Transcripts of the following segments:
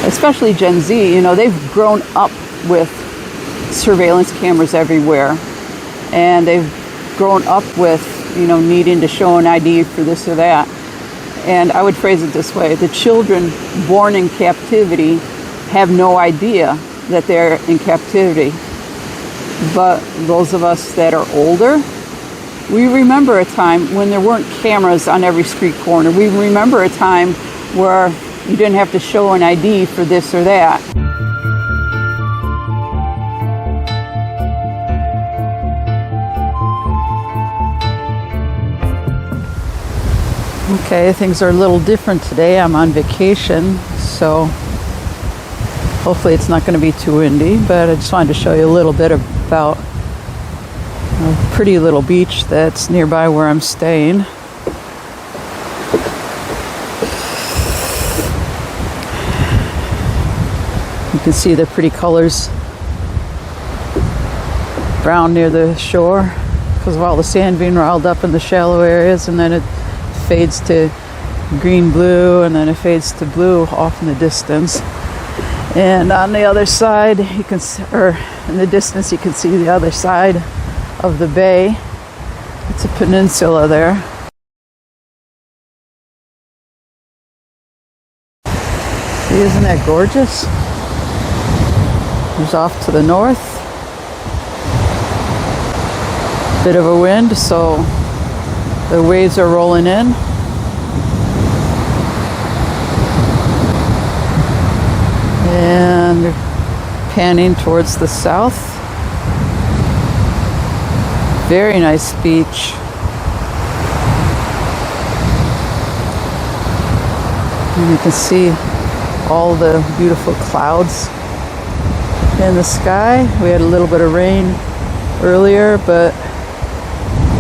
especially Gen Z, you know, they've grown up with surveillance cameras everywhere, and they've grown up with, you know, needing to show an ID for this or that. And I would phrase it this way: the children born in captivity have no idea that they're in captivity. But those of us that are older, we remember a time when there weren't cameras on every street corner. We remember a time where you didn't have to show an ID for this or that. Okay, things are a little different today. I'm on vacation, so hopefully it's not going to be too windy, but I just wanted to show you a little bit about a pretty little beach that's nearby where I'm staying. You can see the pretty colors brown near the shore because of all the sand being riled up in the shallow areas, and then it fades to green blue, and then it fades to blue off in the distance. And on the other side, you can, or in the distance, you can see the other side of the bay. It's a peninsula there. See, isn't that gorgeous? There's off to the north. Bit of a wind, so the waves are rolling in. And they're panning towards the south. Very nice beach. And you can see all the beautiful clouds in the sky. We had a little bit of rain earlier, but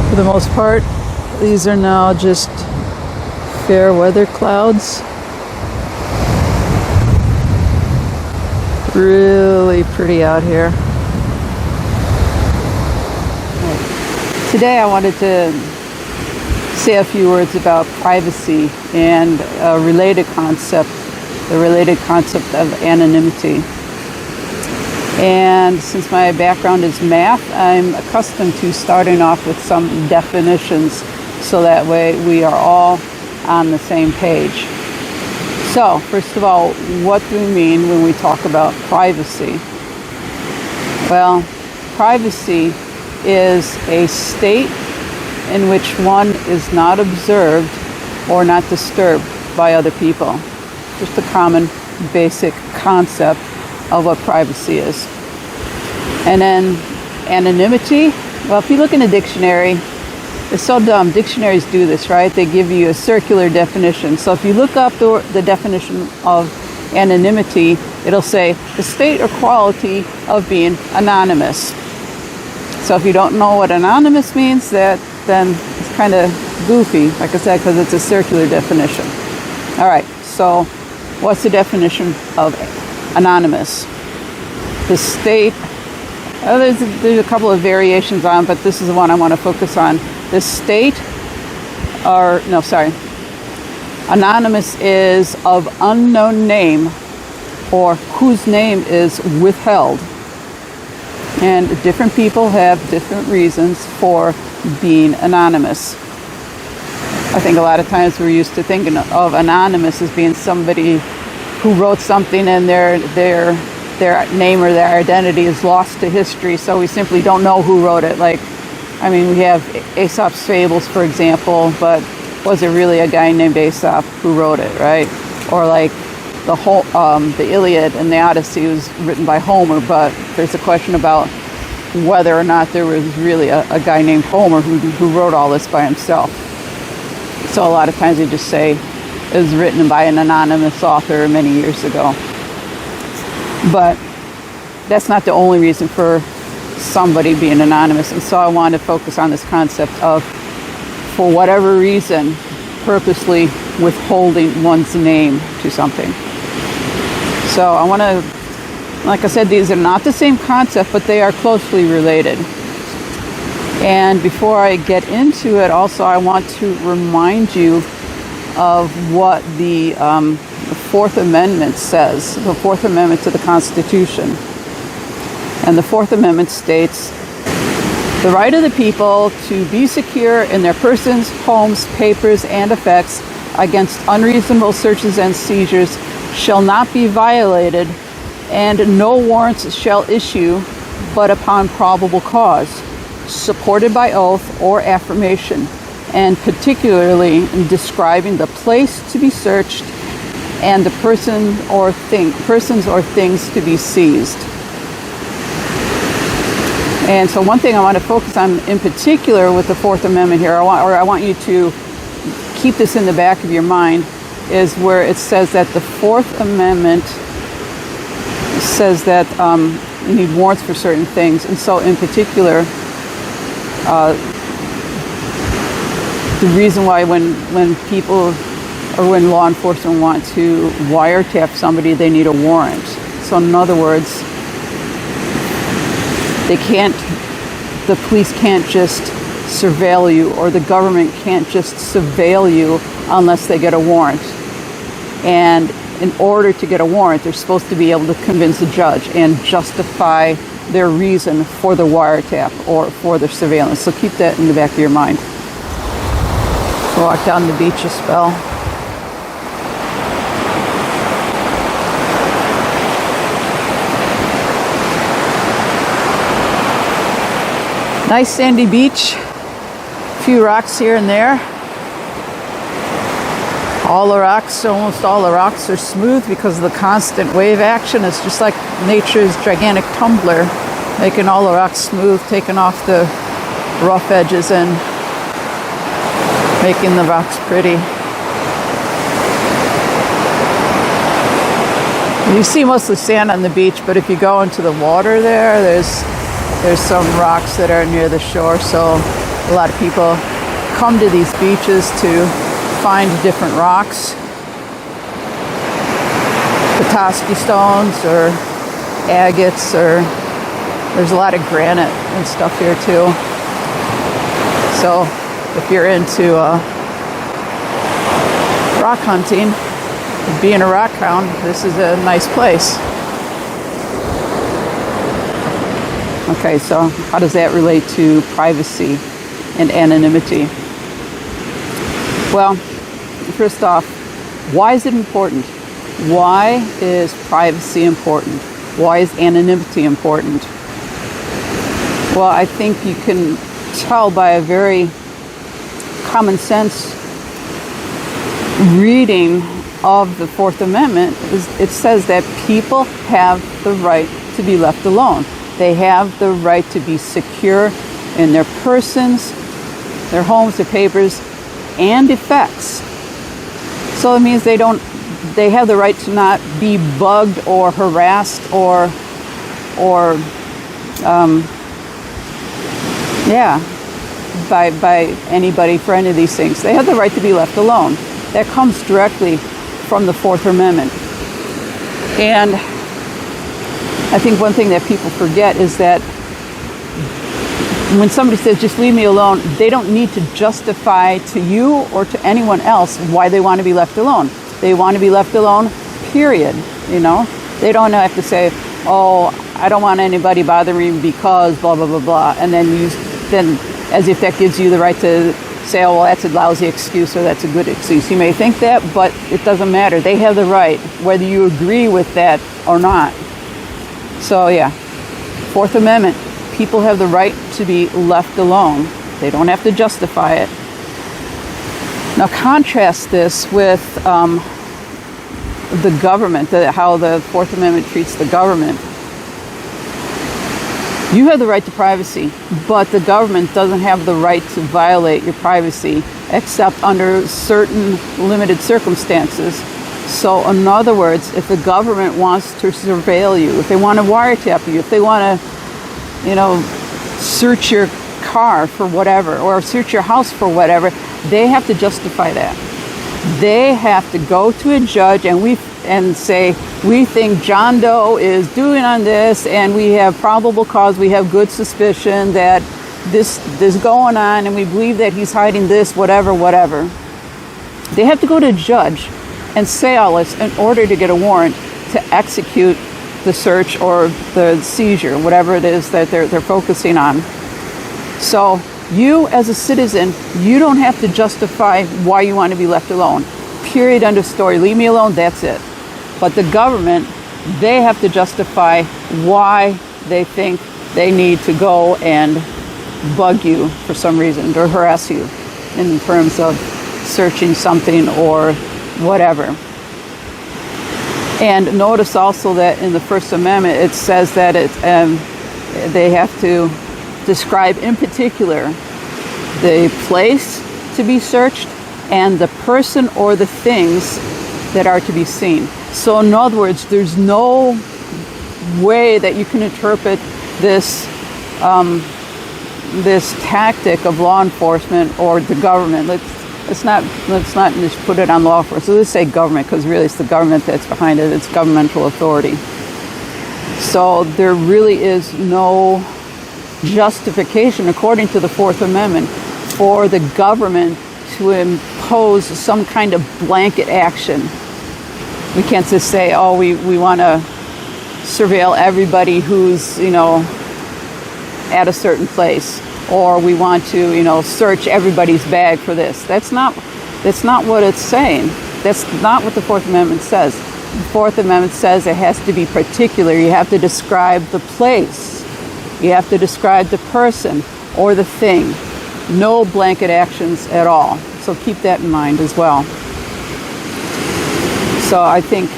for the most part, these are now just fair weather clouds. Really pretty out here. Today I wanted to say a few words about privacy and a related concept, the related concept of anonymity. And since my background is math, I'm accustomed to starting off with some definitions so that way we are all on the same page. So, first of all, what do we mean when we talk about privacy? Well, privacy is a state in which one is not observed or not disturbed by other people. Just a common, basic concept of what privacy is. And then anonymity, well, if you look in a dictionary, it's so dumb. Dictionaries do this, right? They give you a circular definition. So if you look up the definition of anonymity, it'll say the state or quality of being anonymous. So if you don't know what anonymous means, then it's kind of goofy, like I said, because it's a circular definition. All right, so what's the definition of anonymous? The state, there's a couple of variations on, but this is the one I want to focus on. The state, anonymous is of unknown name or whose name is withheld. And different people have different reasons for being anonymous. I think a lot of times we're used to thinking of anonymous as being somebody who wrote something and their name or their identity is lost to history, so we simply don't know who wrote it. Like, I mean, we have Aesop's Fables, for example, but was it really a guy named Aesop who wrote it, right? Or like the Iliad and the Odyssey was written by Homer, but there's a question about whether or not there was really a guy named Homer who wrote all this by himself. So a lot of times we just say it was written by an anonymous author many years ago. But that's not the only reason for somebody being anonymous. And so I want to focus on this concept of, for whatever reason, purposely withholding one's name to something. So I want to, like I said, these are not the same concept, but they are closely related. And before I get into it, also I want to remind you of what the Fourth Amendment says, the Fourth Amendment to the Constitution. And the Fourth Amendment states, the right of the people to be secure in their persons, homes, papers, and effects against unreasonable searches and seizures shall not be violated, and no warrants shall issue but upon probable cause, supported by oath or affirmation, and particularly in describing the place to be searched and the persons or things to be seized. And so one thing I want to focus on in particular with the Fourth Amendment here, I want you to keep this in the back of your mind, is where it says that the Fourth Amendment says that you need warrants for certain things. And so in particular, the reason why when people or when law enforcement want to wiretap somebody, they need a warrant. So in other words, the police can't just surveil you, or the government can't just surveil you unless they get a warrant. And in order to get a warrant, they're supposed to be able to convince a judge and justify their reason for the wiretap or for the surveillance. So keep that in the back of your mind. Walk down the beach a spell. Nice sandy beach, a few rocks here and there. Almost all the rocks are smooth because of the constant wave action. It's just like nature's gigantic tumbler, making all the rocks smooth, taking off the rough edges and making the rocks pretty. You see mostly sand on the beach, but if you go into the water there's some rocks that are near the shore, so a lot of people come to these beaches to find different rocks, Petoskey stones or agates, or there's a lot of granite and stuff here too. So if you're into rock hunting, being a rock hound, this is a nice place. Okay, so how does that relate to privacy and anonymity? Well, first off, why is it important? Why is privacy important? Why is anonymity important? Well, I think you can tell by a very common sense reading of the Fourth Amendment. It says that people have the right to be left alone. They have the right to be secure in their persons, their homes, their papers, and effects. So it means they have the right to not be bugged or harassed or by anybody for any of these things. They have the right to be left alone. That comes directly from the Fourth Amendment. And I think one thing that people forget is that when somebody says, just leave me alone, they don't need to justify to you or to anyone else why they want to be left alone. They want to be left alone, period. You know, they don't have to say, oh, I don't want anybody bothering me because blah, blah, blah, blah. And then as if that gives you the right to say, oh, well, that's a lousy excuse or that's a good excuse. You may think that, but it doesn't matter. They have the right, whether you agree with that or not. So yeah, Fourth Amendment, people have the right to be left alone. They don't have to justify it. Now contrast this with the government, how the Fourth Amendment treats the government. You have the right to privacy, but the government doesn't have the right to violate your privacy except under certain limited circumstances. So in other words, if the government wants to surveil you, if they want to wiretap you, if they want to, search your car for whatever, or search your house for whatever, they have to justify that. They have to go to a judge and say, we think John Doe is doing on this, and we have probable cause, we have good suspicion that this is going on, and we believe that he's hiding this, whatever. They have to go to a judge and say all this in order to get a warrant to execute the search or the seizure, whatever it is that they're focusing on. So you as a citizen, you don't have to justify why you want to be left alone. Period, end of story. Leave me alone, that's it. But the government, they have to justify why they think they need to go and bug you for some reason or harass you in terms of searching something or whatever. And notice also that in the First Amendment it says that they have to describe in particular the place to be searched and the person or the things that are to be seen. So in other words, there's no way that you can interpret this this tactic of law enforcement or the government. Let's not just put it on law enforcement. So let's say government, because really it's the government that's behind it. It's governmental authority. So there really is no justification, according to the Fourth Amendment, for the government to impose some kind of blanket action. We can't just say, oh, we want to surveil everybody who's, at a certain place, or we want to, search everybody's bag for this. That's not what it's saying. That's not what the Fourth Amendment says. The Fourth Amendment says it has to be particular. You have to describe the place. You have to describe the person or the thing. No blanket actions at all. So keep that in mind as well. So I think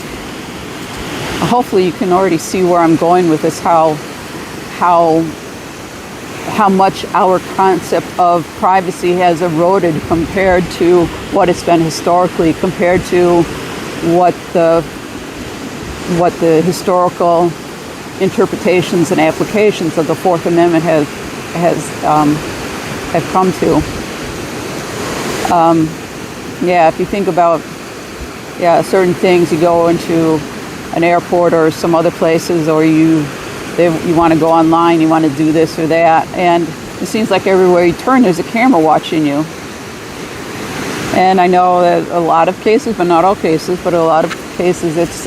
hopefully you can already see where I'm going with this, how much our concept of privacy has eroded compared to what it's been historically, compared to what the historical interpretations and applications of the Fourth Amendment have come to. If you think about certain things, you go into an airport or some other places, or you want to go online, you want to do this or that, and it seems like everywhere you turn there's a camera watching you. And I know that a lot of cases, but not all cases, but a lot of cases it's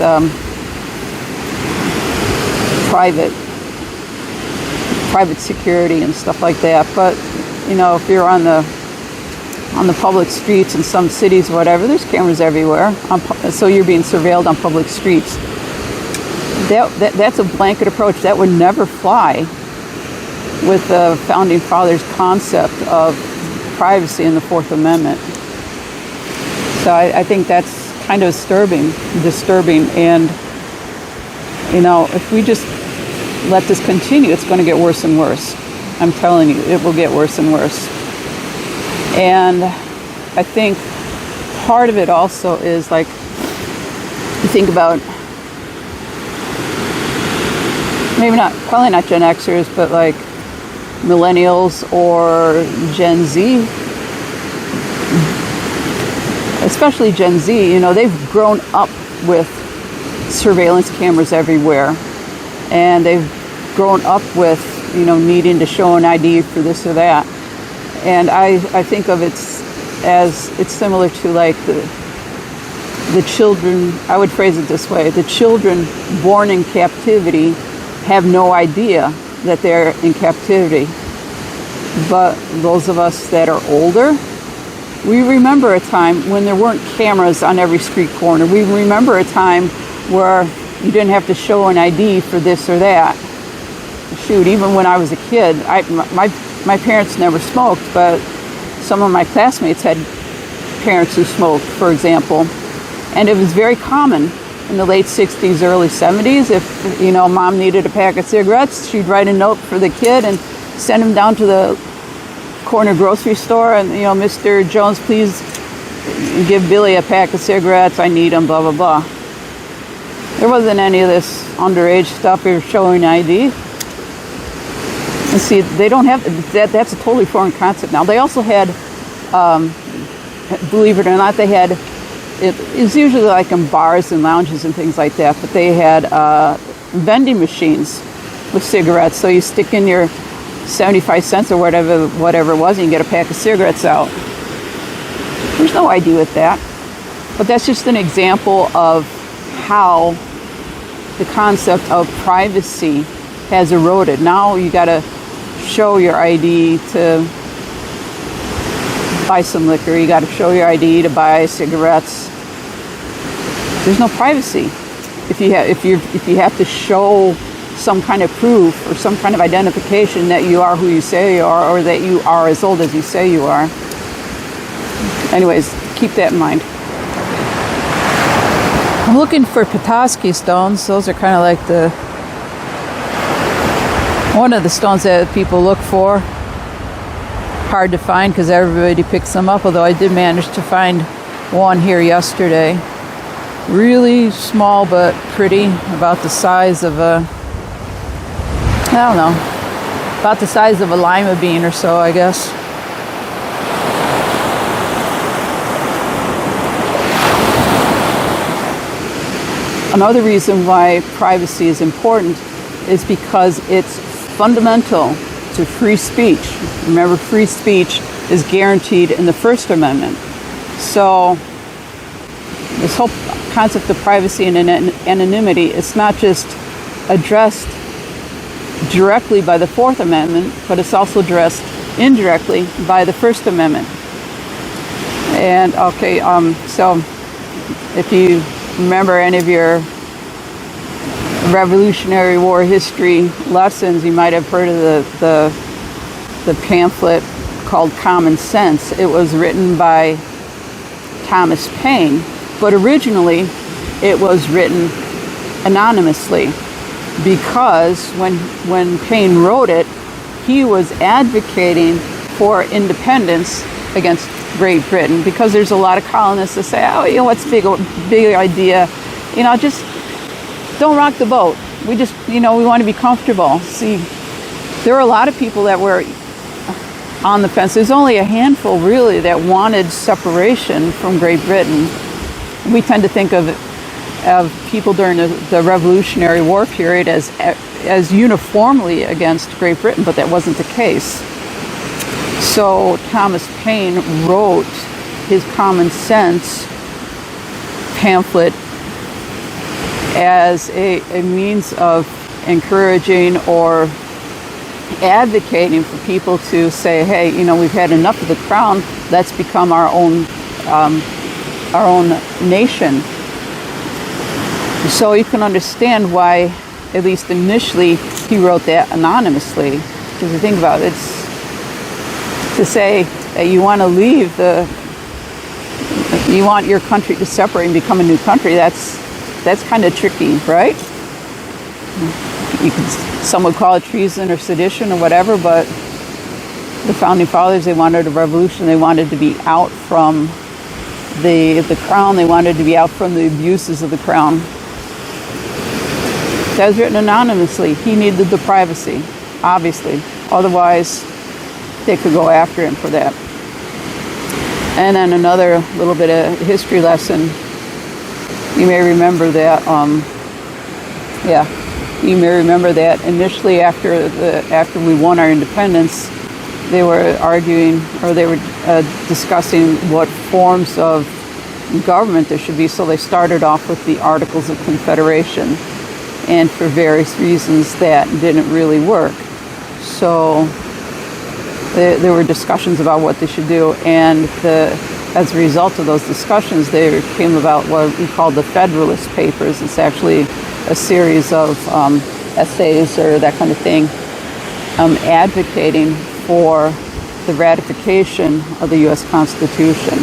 private security and stuff like that. But if you're on the public streets in some cities or whatever, there's cameras everywhere, so you're being surveilled on public streets. That's a blanket approach. That would never fly with the Founding Fathers' concept of privacy in the Fourth Amendment. So I think that's kind of disturbing. And, if we just let this continue, it's going to get worse and worse. I'm telling you, it will get worse and worse. And I think part of it also is, like, you think about, probably not Gen Xers, but like millennials or Gen Z, especially Gen Z, they've grown up with surveillance cameras everywhere, and they've grown up with, needing to show an ID for this or that. And I think of it as it's similar to like the children, I would phrase it this way, the children born in captivity have no idea that they're in captivity. But those of us that are older, we remember a time when there weren't cameras on every street corner. We remember a time where you didn't have to show an ID for this or that. Shoot, even when I was a kid, my parents never smoked, but some of my classmates had parents who smoked, for example. And it was very common in the late 60s, early 70s. If, mom needed a pack of cigarettes, she'd write a note for the kid and send him down to the corner grocery store and, Mr. Jones, please give Billy a pack of cigarettes. I need them, blah, blah, blah. There wasn't any of this underage stuff or showing ID. And see, they don't have that. That's a totally foreign concept now. They also had, believe it or not, they had, it's usually like in bars and lounges and things like that, but they had vending machines with cigarettes. So you stick in your 75 cents or whatever it was, and you get a pack of cigarettes out. There's no ID with that. But that's just an example of how the concept of privacy has eroded. Now you got to show your ID to buy some liquor. You got to show your ID to buy cigarettes. There's no privacy if you have to show some kind of proof or some kind of identification that you are who you say you are, or that you are as old as you say you are. Anyways, keep that in mind. I'm looking for Petoskey stones. Those are kind of like one of the stones that people look for. Hard to find because everybody picks them up, although I did manage to find one here yesterday. Really small but pretty, about the size of about the size of a lima bean or so, I guess. Another reason why privacy is important is because it's fundamental to free speech. Remember, free speech is guaranteed in the First Amendment. So this whole concept of privacy and anonymity, it's not just addressed directly by the Fourth Amendment, but it's also addressed indirectly by the First Amendment. And so if you remember any of your Revolutionary War history lessons, you might have heard of the pamphlet called Common Sense. It was written by Thomas Paine, but originally it was written anonymously, because when Paine wrote it, he was advocating for independence against Great Britain, because there's a lot of colonists that say, oh, what's big idea, just don't rock the boat. We just, we want to be comfortable. See, there were a lot of people that were on the fence. There's only a handful, really, that wanted separation from Great Britain. We tend to think of people during the Revolutionary War period as uniformly against Great Britain, but that wasn't the case. So Thomas Paine wrote his Common Sense pamphlet as a means of encouraging or advocating for people to say, hey, we've had enough of the crown. Let's become our own nation. So you can understand why, at least initially, he wrote that anonymously. Because you think about it, it's to say that you want to leave you want your country to separate and become a new country. That's kind of tricky, right? Some would call it treason or sedition or whatever, but the founding fathers, they wanted a revolution. They wanted to be out from the crown. They wanted to be out from the abuses of the crown. That was written anonymously. He needed the privacy, obviously. Otherwise, they could go after him for that. And then another little bit of history lesson. You may remember that. You may remember that initially, after we won our independence, they were arguing, or they were discussing what forms of government there should be. So they started off with the Articles of Confederation, and for various reasons that didn't really work. So there were discussions about what they should do, and as a result of those discussions, there came about what we call the Federalist Papers. It's actually a series of essays or that kind of thing, advocating for the ratification of the U.S. Constitution.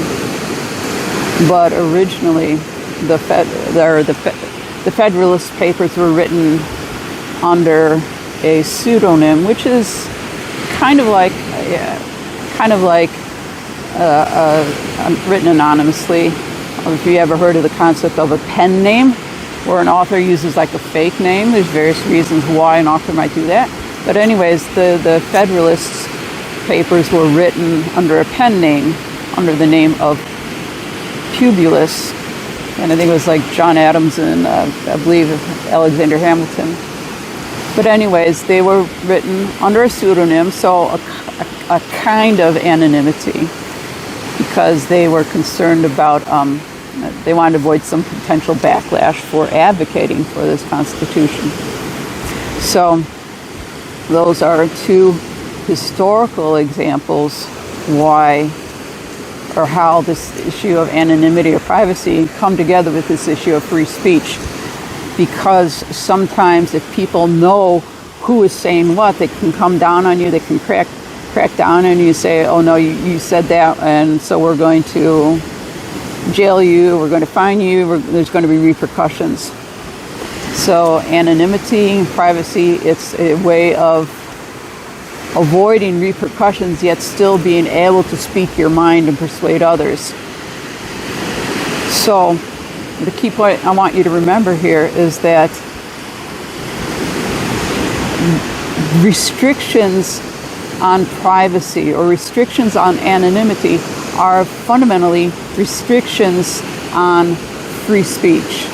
But originally, the Federalist Papers were written under a pseudonym, which is kind of like written anonymously. If you ever heard of the concept of a pen name, where an author uses like a fake name, there's various reasons why an author might do that. But anyways, the Federalist Papers were written under a pen name, under the name of Publius, and I think it was like John Adams and I believe Alexander Hamilton. But anyways, they were written under a pseudonym, so a kind of anonymity, because they were concerned about They wanted to avoid some potential backlash for advocating for this Constitution. So those are two historical examples why or how this issue of anonymity or privacy come together with this issue of free speech. Because sometimes if people know who is saying what, they can come down on you, they can crack down on you and say, oh no, you said that, and so we're going to jail you, we're going to fine you, there's going to be repercussions. So anonymity, privacy, it's a way of avoiding repercussions yet still being able to speak your mind and persuade others. So the key point I want you to remember here is that restrictions on privacy or restrictions on anonymity are fundamentally restrictions on free speech.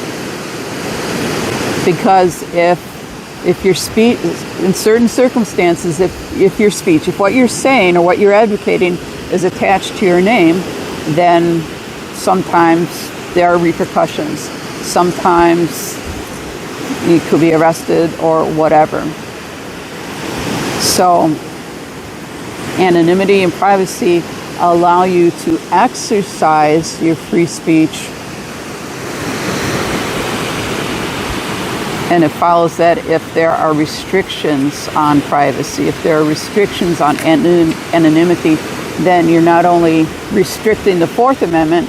Because if your speech, in certain circumstances, if your speech, if what you're saying or what you're advocating is attached to your name, then sometimes there are repercussions. Sometimes you could be arrested or whatever. So anonymity and privacy allow you to exercise your free speech. And it follows that if there are restrictions on privacy, if there are restrictions on anonymity, then you're not only restricting the Fourth Amendment,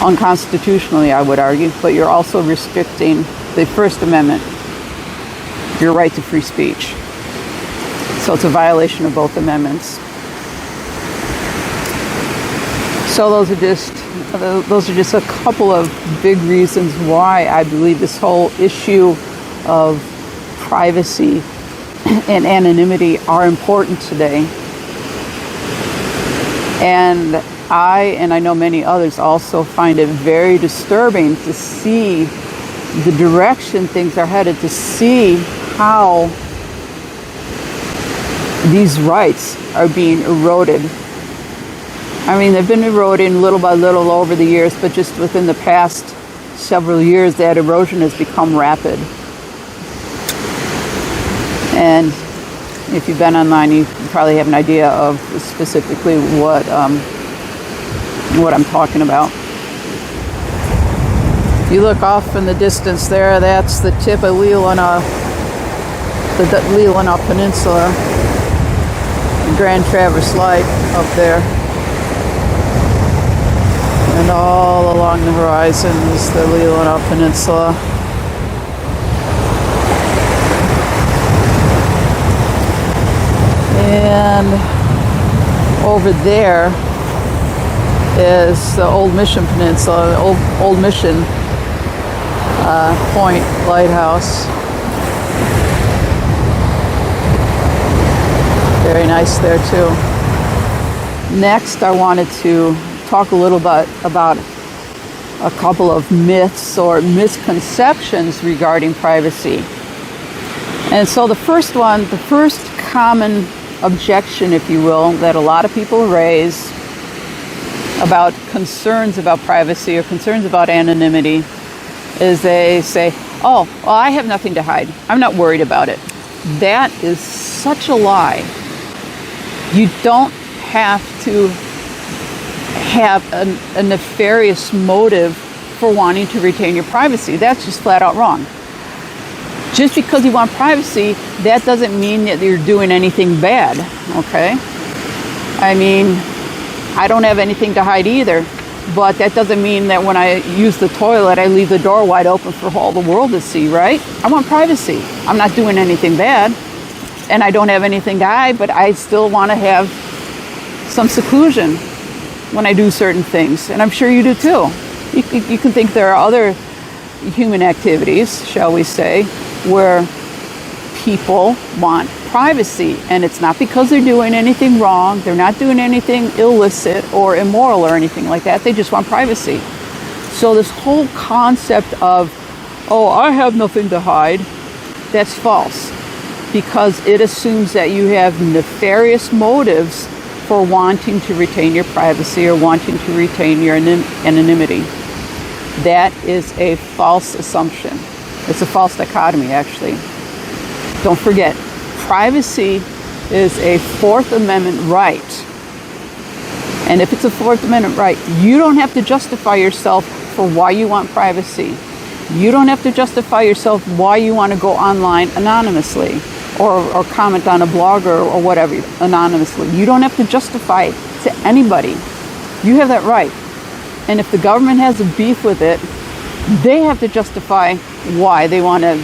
unconstitutionally I would argue, but you're also restricting the First Amendment, your right to free speech. So it's a violation of both amendments. So those are just a couple of big reasons why I believe this whole issue of privacy and anonymity are important today. And I know many others also find it very disturbing to see the direction things are headed, to see how these rights are being eroded. I mean, they've been eroding little by little over the years, but just within the past several years, that erosion has become rapid. And if you've been online, you probably have an idea of specifically what I'm talking about. If you look off in the distance there, that's the tip of Leelanau, the Leelanau Peninsula, the Grand Traverse Light up there. And all along the horizon is the Leelanau Peninsula. And over there is the Old Mission Peninsula, the Old Mission Point Lighthouse. Very nice there too. Next, I wanted to talk a little bit about a couple of myths or misconceptions regarding privacy. And so the first common objection, if you will, that a lot of people raise about concerns about privacy or concerns about anonymity is they say, oh, well, I have nothing to hide. I'm not worried about it. That is such a lie. You don't have to have a nefarious motive for wanting to retain your privacy. That's just flat out wrong. Just because you want privacy, that doesn't mean that you're doing anything bad, okay? I mean, I don't have anything to hide either, but that doesn't mean that when I use the toilet, I leave the door wide open for all the world to see, right? I want privacy. I'm not doing anything bad, and I don't have anything to hide, but I still want to have some seclusion when I do certain things, and I'm sure you do too. You can think there are other human activities, shall we say, where people want privacy, and it's not because they're doing anything wrong, they're not doing anything illicit or immoral or anything like that, they just want privacy. So this whole concept of, oh, I have nothing to hide, that's false, because it assumes that you have nefarious motives for wanting to retain your privacy or wanting to retain your anonymity. That is a false assumption. It's a false dichotomy, actually. Don't forget, privacy is a Fourth Amendment right. And if it's a Fourth Amendment right, you don't have to justify yourself for why you want privacy. You don't have to justify yourself why you want to go online anonymously or comment on a blog or whatever anonymously. You don't have to justify it to anybody. You have that right. And if the government has a beef with it, they have to justify why they want to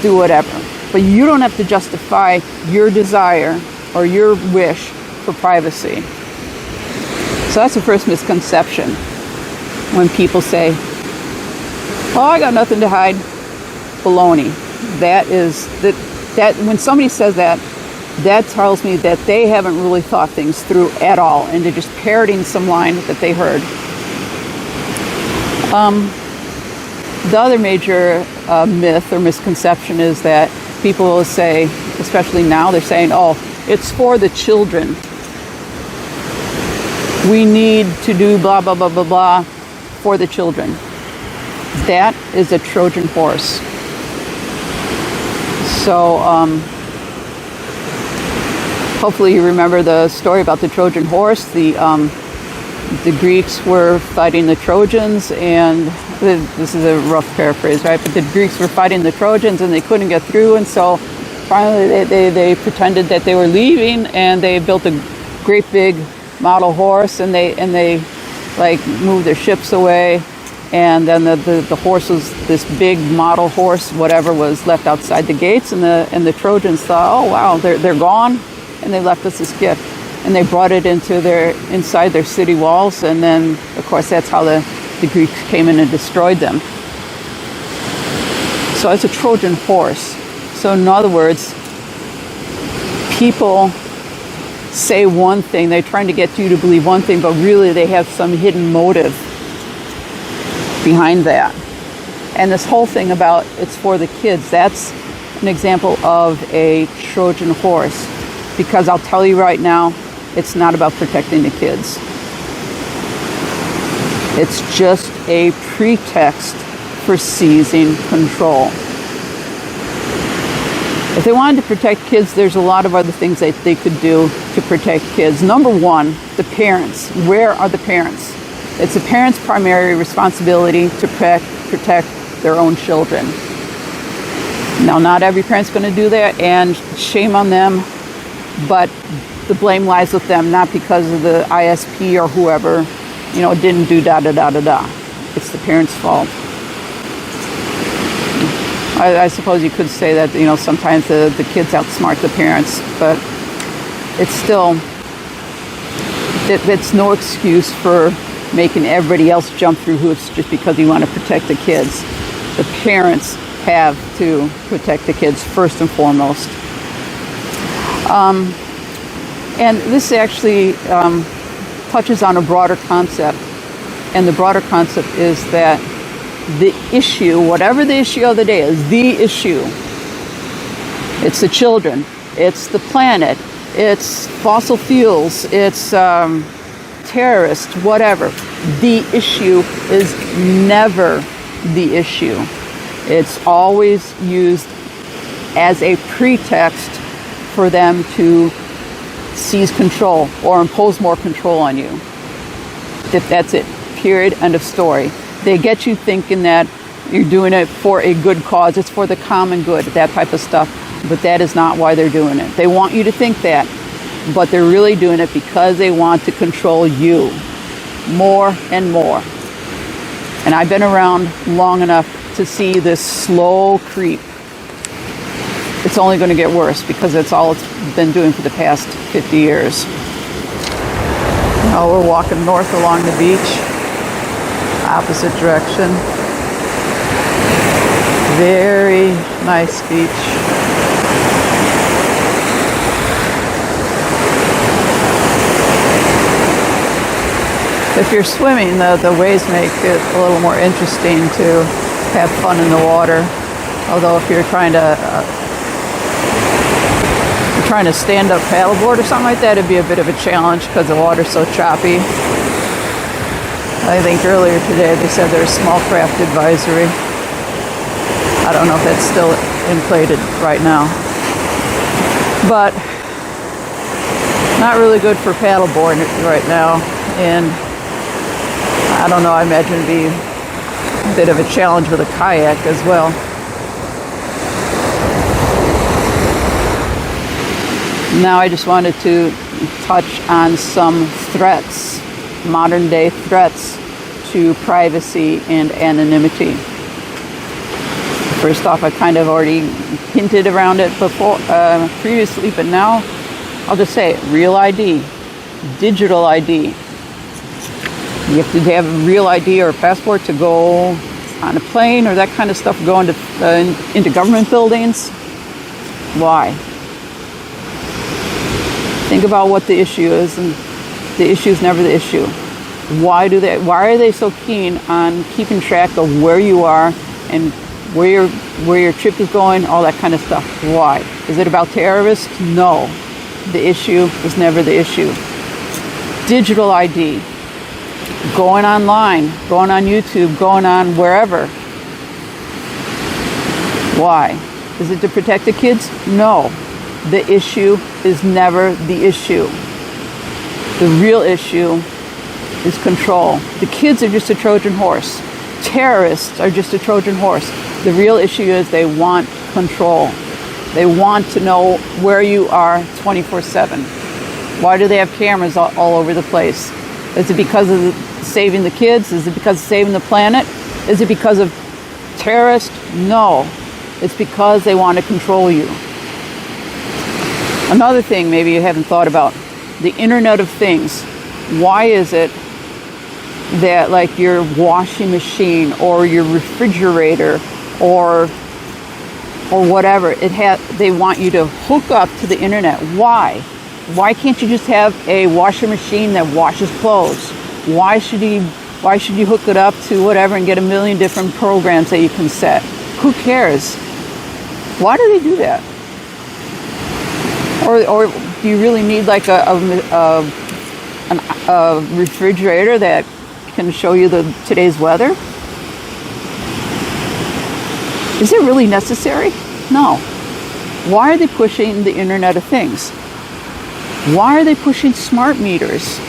do whatever. But you don't have to justify your desire or your wish for privacy. So that's the first misconception when people say, oh, I got nothing to hide. Baloney. That when somebody says that, that tells me that they haven't really thought things through at all, and they're just parroting some line that they heard. The other major myth or misconception is that people will say, especially now, they're saying, oh, it's for the children. We need to do blah, blah, blah, blah, blah for the children. That is a Trojan horse. So hopefully you remember the story about the Trojan horse. The Greeks were fighting the Trojans, and this is a rough paraphrase, right? But the Greeks were fighting the Trojans, and they couldn't get through, and so finally they pretended that they were leaving, and they built a great big model horse, and they like moved their ships away, and then the horse was this big model horse, whatever, was left outside the gates, and the Trojans thought, oh wow, they're gone, and they left us this gift. And they brought it inside their city walls, and then, of course, that's how the Greeks came in and destroyed them. So it's a Trojan horse. So in other words, people say one thing, they're trying to get you to believe one thing, but really they have some hidden motive behind that. And this whole thing about it's for the kids, that's an example of a Trojan horse. Because I'll tell you right now, it's not about protecting the kids. It's just a pretext for seizing control. If they wanted to protect kids, there's a lot of other things that they could do to protect kids. Number one, the parents. Where are the parents? It's the parents' primary responsibility to protect their own children. Now, not every parent's going to do that, and shame on them, but the blame lies with them, not because of the ISP or whoever, didn't do da-da-da-da-da. It's the parents' fault. I suppose you could say that, sometimes the kids outsmart the parents, but it's still, it's no excuse for making everybody else jump through hoops just because you want to protect the kids. The parents have to protect the kids first and foremost. And this actually touches on a broader concept. And the broader concept is that the issue, whatever the issue of the day is, the issue, it's the children, it's the planet, it's fossil fuels, it's terrorists, whatever. The issue is never the issue. It's always used as a pretext for them to seize control or impose more control on you. That's it. Period. End of story. They get you thinking that you're doing it for a good cause. It's for the common good, that type of stuff. But that is not why they're doing it. They want you to think that, but they're really doing it because they want to control you more and more. And I've been around long enough to see this slow creep. It's only going to get worse because that's all it's been doing for the past 50 years. Now we're walking north along the beach, opposite direction. Very nice beach. If you're swimming, the waves make it a little more interesting to have fun in the water. Although if you're trying to trying to stand up paddleboard or something like that, it'd be a bit of a challenge because the water's so choppy. I think earlier today they said there's small craft advisory. I don't know if that's still inflated right now. But not really good for paddleboard right now. And I don't know, I imagine it'd be a bit of a challenge with a kayak as well. Now I just wanted to touch on some threats, modern day threats to privacy and anonymity. First off, I kind of already hinted around it before, previously, but now I'll just say it. Real ID, digital ID. You have to have a real ID or a passport to go on a plane or that kind of stuff, go into government buildings. Why? Think about what the issue is, and the issue is never the issue. Why are they so keen on keeping track of where you are and where your trip is going, all that kind of stuff? Why? Is it about terrorists? No. The issue is never the issue. Digital ID. Going online, going on YouTube, going on wherever. Why? Is it to protect the kids? No. The issue is never the issue. The real issue is control. The kids are just a Trojan horse. Terrorists are just a Trojan horse. The real issue is they want control. They want to know where you are 24/7. Why do they have cameras all over the place? Is it because of saving the kids? Is it because of saving the planet? Is it because of terrorists? No. It's because they want to control you. Another thing maybe you haven't thought about, the Internet of Things. Why is it that like your washing machine or your refrigerator or whatever, they want you to hook up to the internet? Why? Why can't you just have a washing machine that washes clothes? Why should you hook it up to whatever and get a million different programs that you can set? Who cares? Why do they do that? Or do you really need like a refrigerator that can show you today's weather? Is it really necessary? No. Why are they pushing the Internet of Things? Why are they pushing smart meters?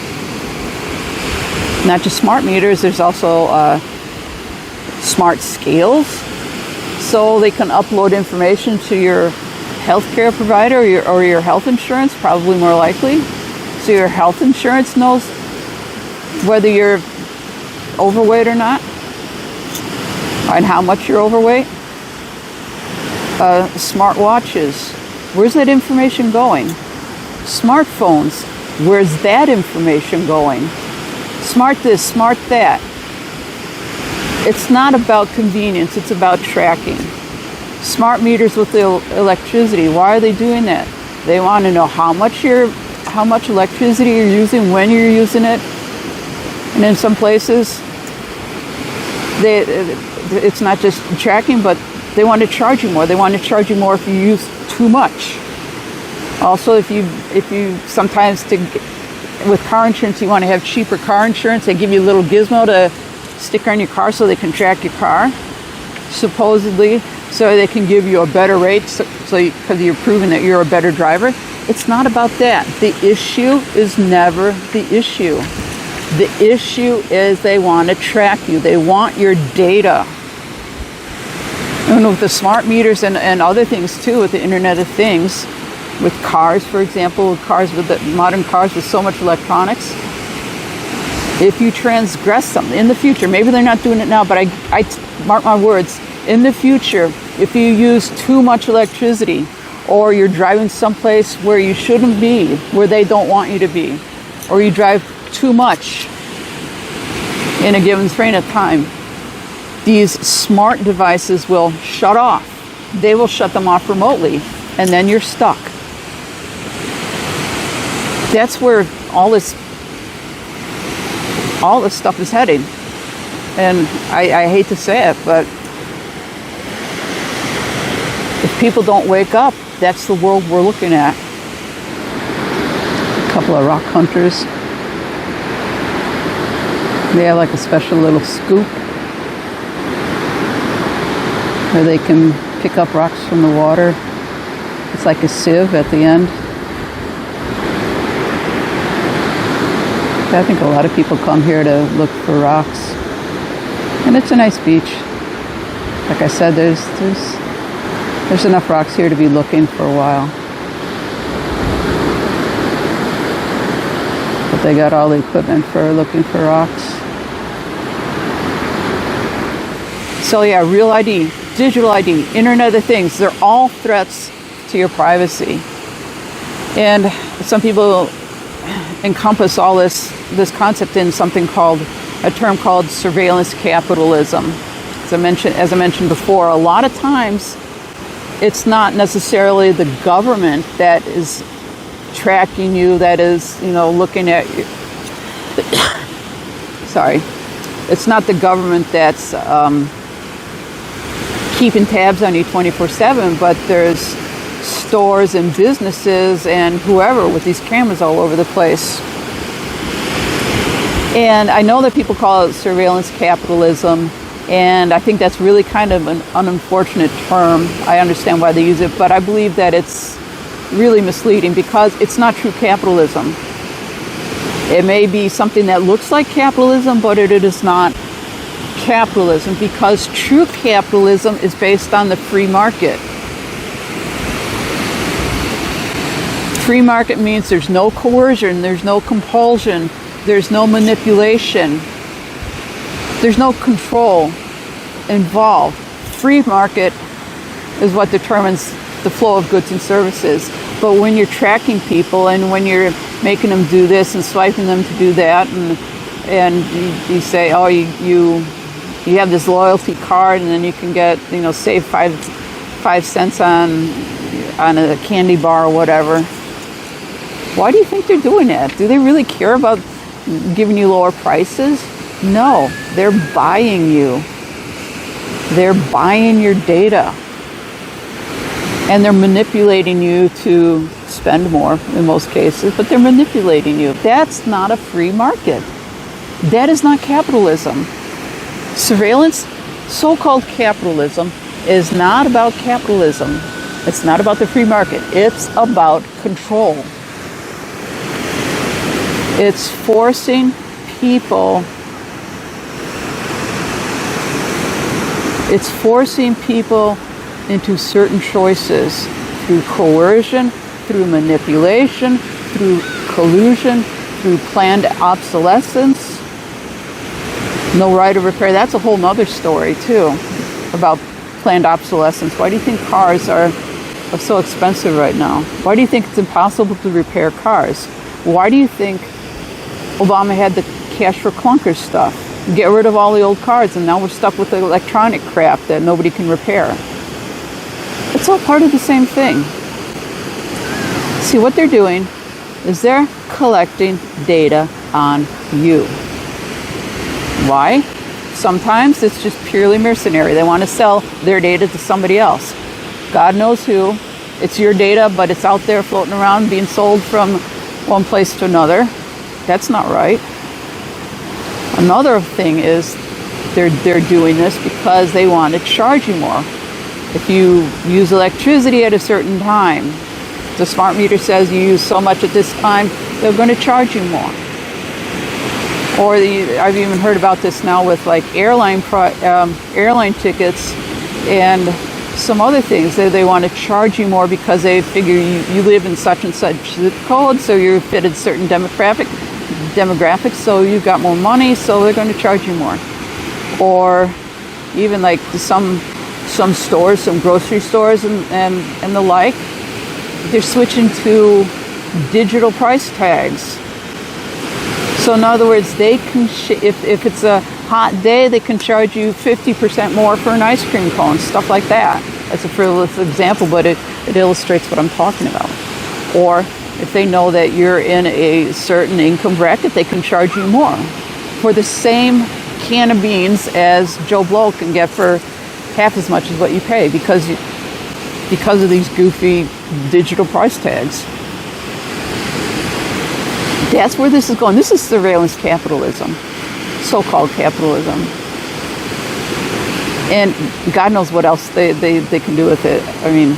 Not just smart meters, there's also smart scales. So they can upload information to your healthcare provider or your health insurance, probably more likely. So your health insurance knows whether you're overweight or not, and how much you're overweight. Smart watches, where's that information going? Smartphones, where's that information going? Smart this, smart that. It's not about convenience, it's about tracking. Smart meters with the electricity, why are they doing that? They want to know how much electricity you're using, when you're using it. And in some places, it's not just tracking, but they want to charge you more. They want to charge you more if you use too much. Also, if you sometimes with car insurance, you want to have cheaper car insurance, they give you a little gizmo to stick on your car so they can track your car, supposedly, so they can give you a better rate, because you're proving that you're a better driver. It's not about that. The issue is never the issue. The issue is they want to track you. They want your data. And with the smart meters and other things too, with the Internet of Things, with cars, for example, modern cars with so much electronics, if you transgress something in the future, maybe they're not doing it now, but I mark my words, in the future, if you use too much electricity, or you're driving someplace where you shouldn't be, where they don't want you to be, or you drive too much in a given frame of time, these smart devices will shut off. They will shut them off remotely, and then you're stuck. That's where all this stuff is heading. And I hate to say it, but if people don't wake up, that's the world we're looking at. couple of rock hunters. They have like a special little scoop where they can pick up rocks from the water. It's like a sieve at the end. I think a lot of people come here to look for rocks. And it's a nice beach. Like I said, there's enough rocks here to be looking for a while. But they got all the equipment for looking for rocks. So yeah, real ID, digital ID, Internet of Things, they're all threats to your privacy. And some people encompass all this concept in something called, a term called surveillance capitalism. As I mentioned before, a lot of times it's not necessarily the government that is tracking you, that is, looking at you. Sorry. It's not the government that's keeping tabs on you 24/7, but there's stores and businesses and whoever with these cameras all over the place. And I know that people call it surveillance capitalism, and I think that's really kind of an unfortunate term. I understand why they use it, but I believe that it's really misleading because it's not true capitalism. It may be something that looks like capitalism, but it is not capitalism, because true capitalism is based on the free market. Free market means there's no coercion, there's no compulsion, there's no manipulation, there's no control involved. Free market is what determines the flow of goods and services. But when you're tracking people and when you're making them do this and swiping them to do that, and you say, oh, you have this loyalty card, and then you can get, save 5 cents on a candy bar or whatever. Why do you think they're doing that? Do they really care about giving you lower prices? No, they're buying you. They're buying your data. And they're manipulating you to spend more in most cases, but they're manipulating you. That's not a free market. That is not capitalism. Surveillance, so-called capitalism, is not about capitalism. It's not about the free market. It's about control. It's forcing people. It's forcing people into certain choices through coercion, through manipulation, through collusion, through planned obsolescence. No right of repair. That's a whole nother story too, about planned obsolescence. Why do you think cars are so expensive right now? Why do you think it's impossible to repair cars? Why do you think Obama had the cash for clunkers stuff? Get rid of all the old cars, and now we're stuck with the electronic crap that nobody can repair. It's all part of the same thing. See, what they're doing is they're collecting data on you. Why? Sometimes it's just purely mercenary. They want to sell their data to somebody else. God knows who. It's your data, but it's out there floating around being sold from one place to another. That's not right. Another thing is they're doing this because they want to charge you more. If you use electricity at a certain time, the smart meter says you use so much at this time, they're going to charge you more. Or I've even heard about this now with like airline tickets and some other things. They want to charge you more because they figure you live in such and such zip code, so you're fitted certain demographics, so you've got more money, so they're going to charge you more. Or even like some stores, some grocery stores and the like, they're switching to digital price tags. So in other words, they can if it's a hot day, they can charge you 50% more for an ice cream cone, stuff like that. That's a frivolous example, but it illustrates what I'm talking about. Or if they know that you're in a certain income bracket, they can charge you more for the same can of beans as Joe Blow can get for half as much as what you pay because of these goofy digital price tags. That's where this is going. This is surveillance capitalism, so-called capitalism. And God knows what else they can do with it. I mean,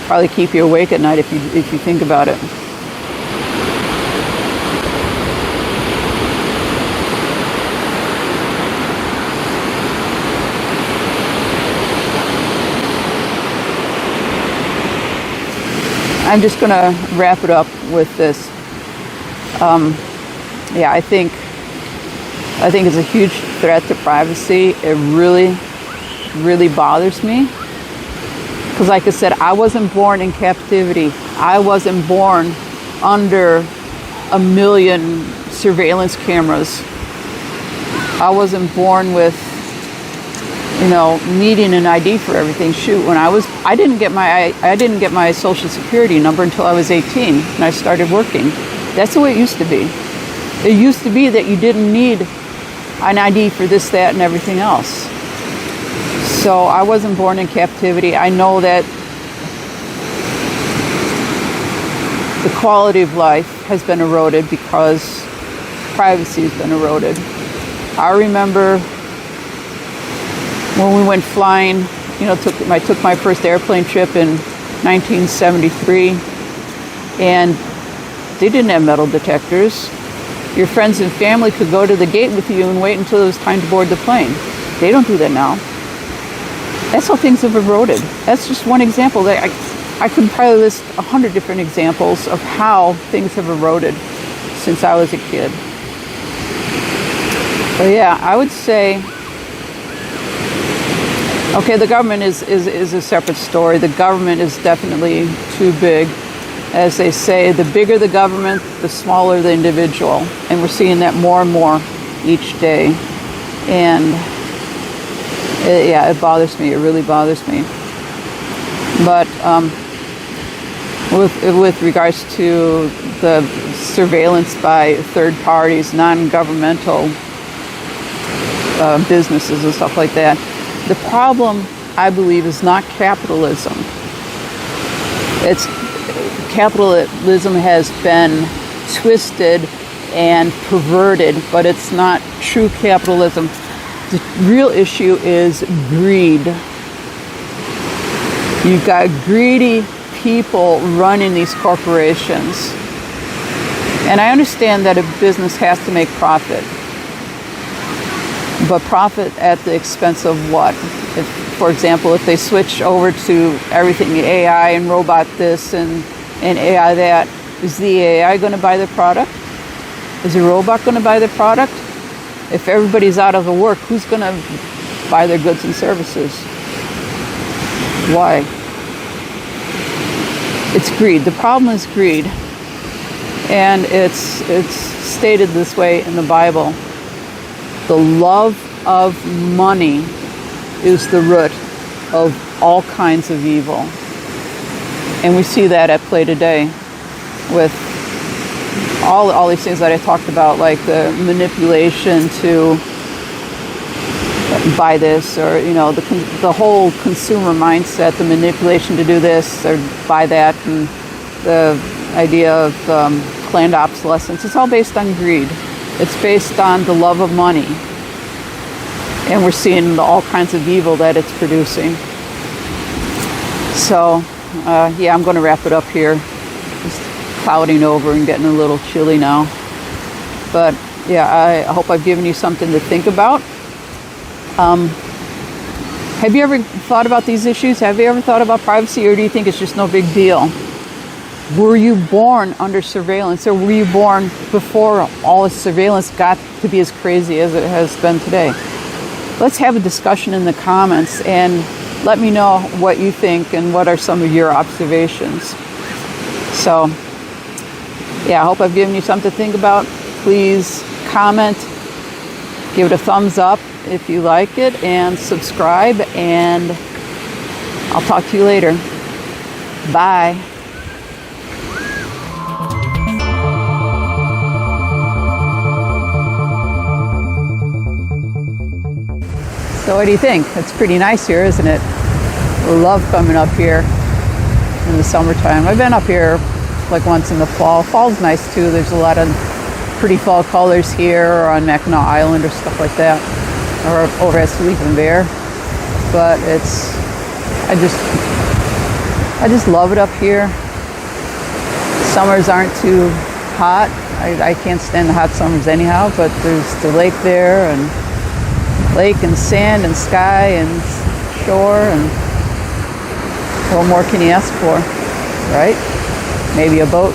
probably keep you awake at night if you think about it. I'm just going to wrap it up with this. Yeah, I think it's a huge threat to privacy. It really bothers me. Because like I said, I wasn't born in captivity. I wasn't born under 1 million surveillance cameras. I wasn't born with, needing an ID for everything. Shoot, when I didn't get my Social Security number until I was 18 and I started working. That's the way it used to be. It used to be that you didn't need an ID for this, that, and everything else. So I wasn't born in captivity. I know that the quality of life has been eroded because privacy has been eroded. I remember when we went flying, I took my first airplane trip in 1973, and they didn't have metal detectors. Your friends and family could go to the gate with you and wait until it was time to board the plane. They don't do that now. That's how things have eroded. That's just one example. I could probably list 100 different examples of how things have eroded since I was a kid. But yeah, I would say, okay, the government is a separate story. The government is definitely too big. As they say, the bigger the government, the smaller the individual. And we're seeing that more and more each day. And it bothers me. It really bothers me. But with regards to the surveillance by third parties, non-governmental businesses and stuff like that, the problem, I believe, is not capitalism. Capitalism has been twisted and perverted, but it's not true capitalism. The real issue is greed. You've got greedy people running these corporations. And I understand that a business has to make profit. But profit at the expense of what? If, for example, if they switch over to everything AI and robot this and AI that, is the AI going to buy the product? Is the robot going to buy the product? If everybody's out of the work, who's going to buy their goods and services? Why? It's greed. The problem is greed. And it's stated this way in the Bible. The love of money is the root of all kinds of evil. And we see that at play today with all these things that I talked about, like the manipulation to buy this, or the whole consumer mindset, the manipulation to do this or buy that, and the idea of planned obsolescence. It's all based on greed. It's based on the love of money. And we're seeing all kinds of evil that it's producing. So, I'm going to wrap it up here. Just clouding over and getting a little chilly now. But, I hope I've given you something to think about. Have you ever thought about these issues? Have you ever thought about privacy, or do you think it's just no big deal? Were you born under surveillance, or were you born before all this surveillance got to be as crazy as it has been today? Let's have a discussion in the comments and let me know what you think and what are some of your observations. So, I hope I've given you something to think about. Please comment, give it a thumbs up if you like it, and subscribe, and I'll talk to you later. Bye. So what do you think? It's pretty nice here, isn't it? I love coming up here in the summertime. I've been up here like once in the fall. Fall's nice too. There's a lot of pretty fall colors here or on Mackinac Island or stuff like that, or over at Sleeping Bear. But I just love it up here. Summers aren't too hot. I can't stand the hot summers anyhow, but there's the lake there, and lake and sand and sky and shore, and what more can you ask for, right? Maybe a boat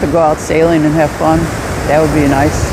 to go out sailing and have fun. That would be nice.